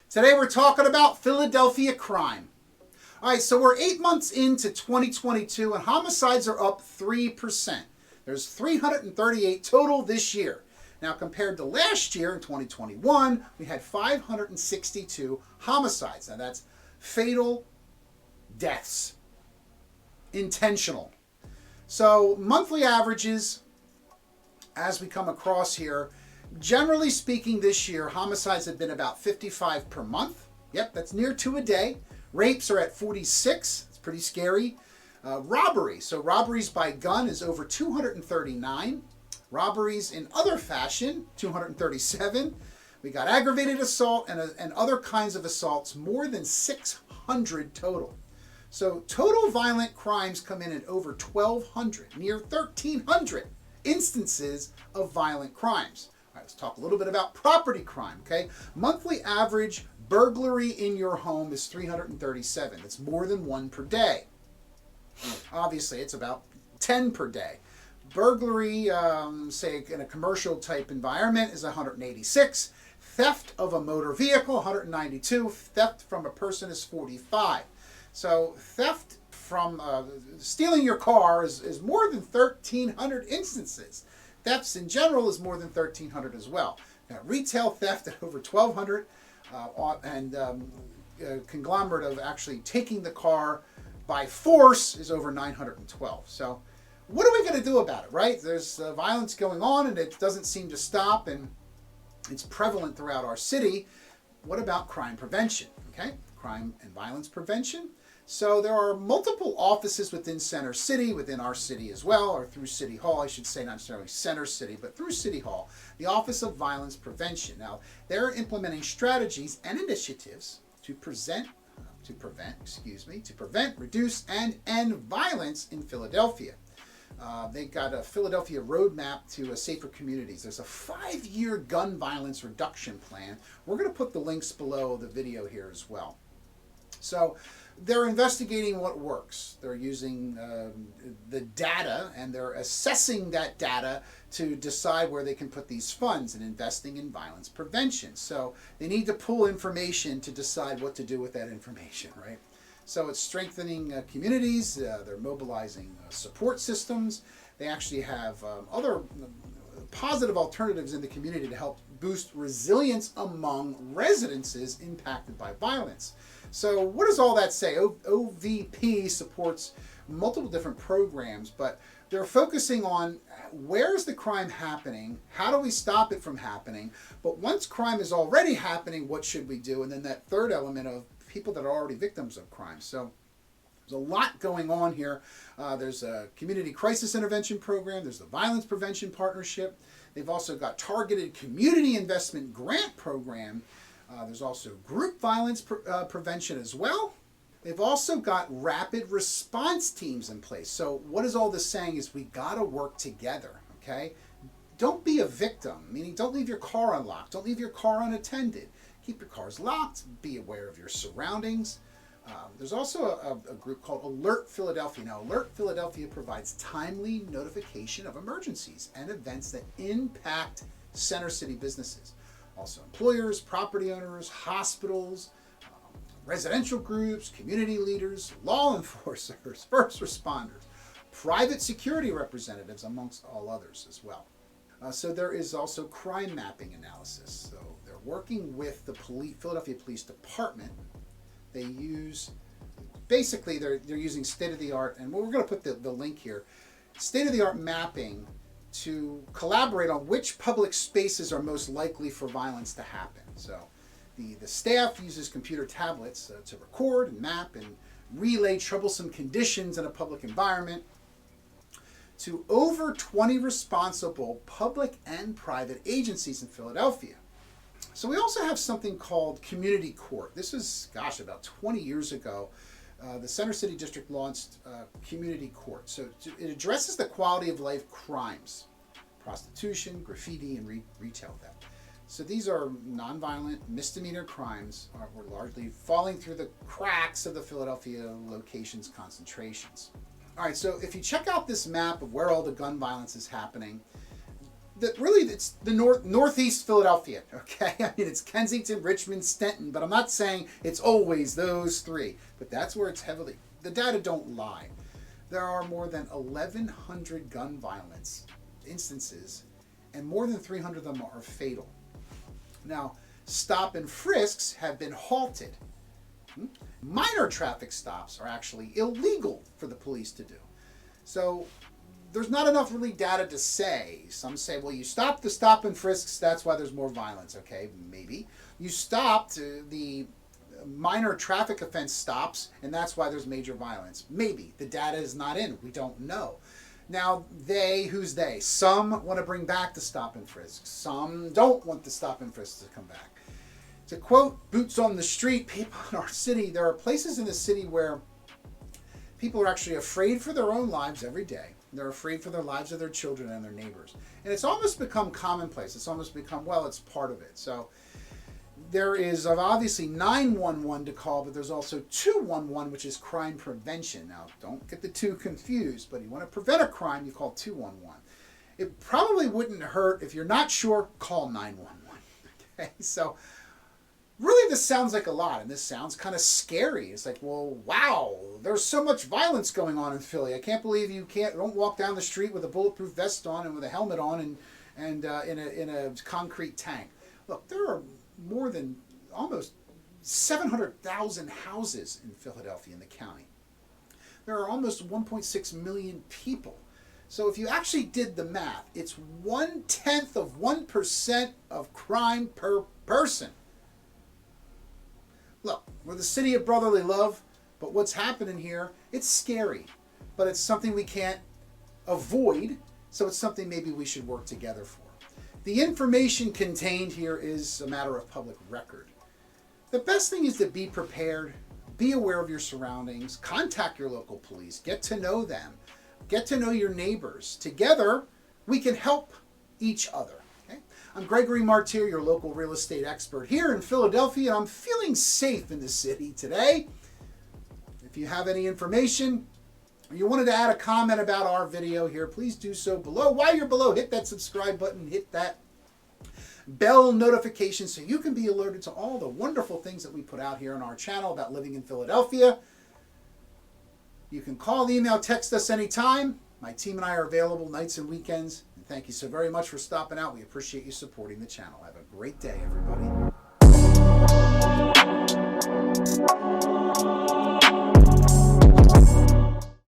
Today we're talking about Philadelphia crime. All right, so we're 8 months into 2022 and homicides are up 3%. There's 338 total this year. Now compared to last year in 2021, we had 562 homicides. Now that's fatal deaths, intentional. So monthly averages, as we come across here, generally speaking this year, homicides have been about 55 per month. Yep, that's near 2 a day. Rapes are at 46. It's pretty scary. Robbery, so robberies by gun is over 239. Robberies in other fashion, 237. We got aggravated assault and other kinds of assaults, more than 600 total. So total violent crimes come in at over 1,200, near 1,300 instances of violent crimes. All right, let's talk a little bit about property crime, okay? Monthly average burglary in your home is 337. That's more than 1 per day. Obviously, it's about 10 per day. Burglary, say in a commercial type environment, is 186. Theft of a motor vehicle, 192. Theft from a person is 45. So theft from stealing your car is more than 1,300 instances. Thefts in general is more than 1,300 as well. Now, retail theft at over 1,200, and conglomerate of actually taking the car by force is over 912. So what are we going to do about it, right? There's violence going on and it doesn't seem to stop, and it's prevalent throughout our city. What about crime prevention? Okay, crime and violence prevention. So there are multiple offices within Center City, within our city as well, or through City Hall, I should say, not necessarily Center City, but through City Hall, the Office of Violence Prevention. Now, they're implementing strategies and initiatives to prevent, reduce, and end violence in Philadelphia. They've got a Philadelphia roadmap to safer communities. There's a 5-year gun violence reduction plan. We're going to put the links below the video here as well. So they're investigating what works. They're using the data, and they're assessing that data to decide where they can put these funds and investing in violence prevention. So they need to pull information to decide what to do with that information, right? So it's strengthening communities. They're mobilizing support systems. They actually have other positive alternatives in the community to help boost resilience among residences impacted by violence. So what does all that say? OVP supports multiple different programs, but they're focusing on where's the crime happening, how do we stop it from happening, but once crime is already happening, what should we do? And then that third element of people that are already victims of crime. So there's a lot going on here. There's a community crisis intervention program. There's the violence prevention partnership. They've also got targeted community investment grant program. There's also group violence prevention as well. They've also got rapid response teams in place. So what is all this saying is we got to work together, okay? Don't be a victim, meaning don't leave your car unlocked. Don't leave your car unattended. Keep your cars locked. Be aware of your surroundings. There's also a group called Alert Philadelphia. Now, Alert Philadelphia provides timely notification of emergencies and events that impact Center City businesses. Also employers, property owners, hospitals, residential groups, community leaders, law enforcers, first responders, private security representatives, amongst all others as well. So there is also crime mapping analysis. So they're working with the Philadelphia Police Department. They use, basically they're using state-of-the-art, and we're going to put the link here, state-of-the-art mapping to collaborate on which public spaces are most likely for violence to happen. So the staff uses computer tablets to record and map and relay troublesome conditions in a public environment to over 20 responsible public and private agencies in Philadelphia. So we also have something called Community Court. This is, about 20 years ago. The Center City District launched Community Court. So it addresses the quality of life crimes, prostitution, graffiti, and retail theft. So these are nonviolent misdemeanor crimes were largely falling through the cracks of the Philadelphia locations concentrations. All right, so if you check out this map of where all the gun violence is happening, really it's the northeast Philadelphia, okay? I mean, it's Kensington, Richmond, Stenton, but I'm not saying it's always those three, but that's where it's heavily. The data don't lie. There are more than 1,100 gun violence instances, and more than 300 of them are fatal. Now, stop and frisks have been halted. Minor traffic stops are actually illegal for the police to do. So there's not enough really data to say. Some say, well, you stopped the stop and frisks, that's why there's more violence. Okay, maybe. You stopped the minor traffic offense stops, and that's why there's major violence. Maybe. The data is not in. We don't know. Now, who's they? Some want to bring back the stop and frisk. Some don't want the stop and frisk to come back. To quote boots on the street people in our city, there are places in the city where people are actually afraid for their own lives every day. They're afraid for their lives of their children and their neighbors. And it's almost become commonplace. It's almost become, well, it's part of it. So there is obviously 911 to call, but there's also 211, which is crime prevention. Now, don't get the two confused, but you want to prevent a crime, you call 211. It probably wouldn't hurt if you're not sure, call 911. Okay, so really this sounds like a lot, and this sounds kind of scary. It's like, well, wow, there's so much violence going on in Philly. I can't believe you don't walk down the street with a bulletproof vest on and with a helmet on and in a concrete tank. Look, there are more than almost 700,000 houses in Philadelphia in the county. There are almost 1.6 million people. So if you actually did the math, it's 1/10 of 1% of crime per person. Look, we're the city of brotherly love, but what's happening here, it's scary. But it's something we can't avoid, so it's something maybe we should work together for. The information contained here is a matter of public record. The best thing is to be prepared, be aware of your surroundings, contact your local police, get to know them, get to know your neighbors. Together, we can help each other. Okay? I'm Gregory Martire, your local real estate expert here in Philadelphia, and I'm feeling safe in the city today. If you have any information, or you wanted to add a comment about our video here, please do so below. While you're below, hit that subscribe button, hit that bell notification so you can be alerted to all the wonderful things that we put out here on our channel about living in Philadelphia. You can call, email, text us anytime. My team and I are available nights and weekends. And thank you so very much for stopping out. We appreciate you supporting the channel. Have a great day, everybody.